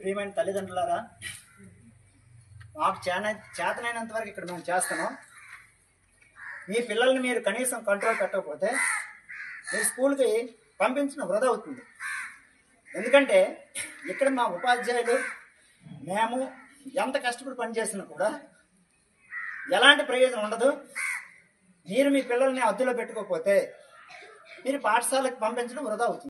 ప్రియమైన తల్లిదండ్రులారా, మాకు చేతనైనంత వరకు ఇక్కడ మేము చేస్తున్నాం. మీ పిల్లల్ని మీరు కనీసం కంట్రోల్ పెట్టకపోతే మీరు స్కూల్కి పంపించడం వృధా అవుతుంది. ఎందుకంటే ఇక్కడ మా ఉపాధ్యాయులు మేము ఎంత కష్టపడి పనిచేసినా కూడా ఎలాంటి ప్రయోజనం ఉండదు. మీరు మీ పిల్లల్ని అదుపులో పెట్టుకోకపోతే మీరు పాఠశాలకు పంపించడం వృధా అవుతుంది.